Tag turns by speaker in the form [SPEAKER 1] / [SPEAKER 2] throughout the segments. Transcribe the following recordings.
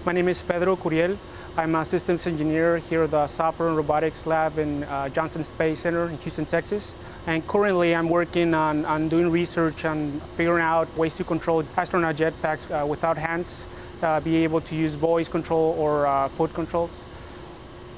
[SPEAKER 1] My name is Pedro Curiel. I'm a systems engineer here at the Software and Robotics Lab in Johnson Space Center in Houston, Texas. And currently I'm working on doing research on figuring out ways to control astronaut jetpacks without hands, be able to use voice control or foot controls.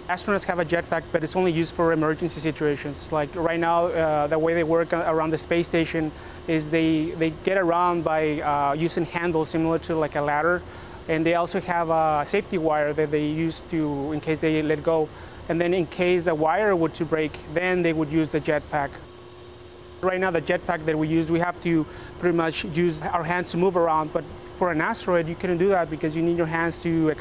[SPEAKER 1] Astronauts have a jetpack, but it's only used for emergency situations. Like right now, the way they work around the space station is they get around by using handles similar to like a ladder. And they also have a safety wire that they use to, in case they let go. And then in case the wire were to break, then they would use the jetpack. Right now, the jetpack that we use, we have to pretty much use our hands to move around. But for an asteroid, you couldn't do that because you need your hands to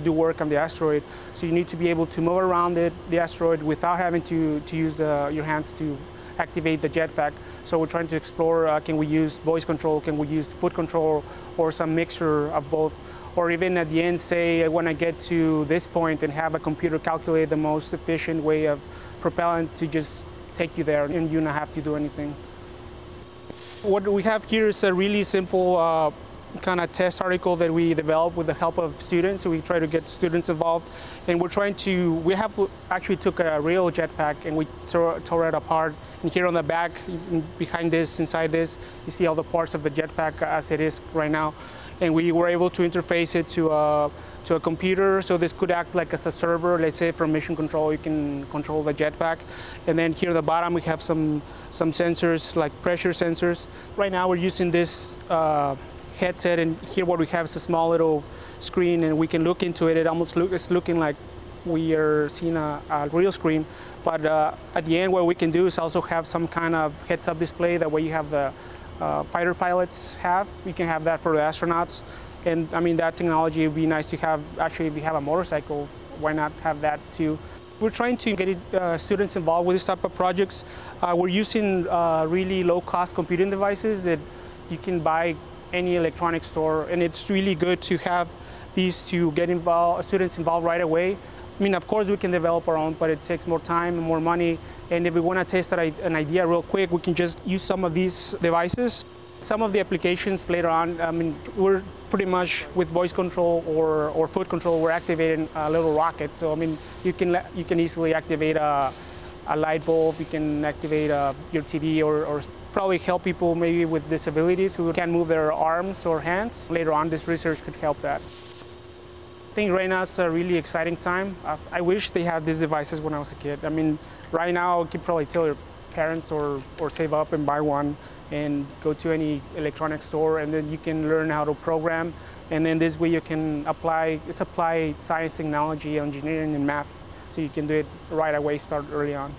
[SPEAKER 1] do work on the asteroid. So you need to be able to move around the asteroid without having to use your hands to activate the jetpack. So we're trying to explore, can we use voice control, can we use foot control, or some mixture of both. Or even at the end, say, I want to get to this point and have a computer calculate the most efficient way of propellant to just take you there and you not have to do anything. What we have here is a really simple kind of test article that we developed with the help of students. So we try to get students involved, and we have actually took a real jetpack and we tore it apart. And here on the back, behind this, inside this, you see all the parts of the jetpack as it is right now. And we were able to interface it to a computer, so this could act like as a server. Let's say from mission control, you can control the jetpack. And then here at the bottom, we have some sensors, like pressure sensors. Right now, we're using this headset, and here what we have is a small little screen, and we can look into it. It almost it's looking like we are seeing a real screen. But at the end, what we can do is also have some kind of heads-up display. That way you have the fighter pilots have. We can have that for the astronauts. And I mean, that technology would be nice to have. Actually, if you have a motorcycle, why not have that too? We're trying to get students involved with this type of projects. We're using really low-cost computing devices that you can buy any electronics store, and it's really good to have these to get students involved right away. I mean, of course, we can develop our own, but it takes more time and more money. And if we want to test an idea real quick, we can just use some of these devices. Some of the applications later on, I mean, we're pretty much with voice control or foot control, we're activating a little rocket. So I mean, you can easily activate a light bulb. You can activate your TV or probably help people maybe with disabilities who can't move their arms or hands. Later on, this research could help that. I think right now it's a really exciting time. I wish they had these devices when I was a kid. I mean, right now you can probably tell your parents or save up and buy one and go to any electronics store, and then you can learn how to program. And then this way you can apply science, technology, engineering, and math. So you can do it right away, start early on.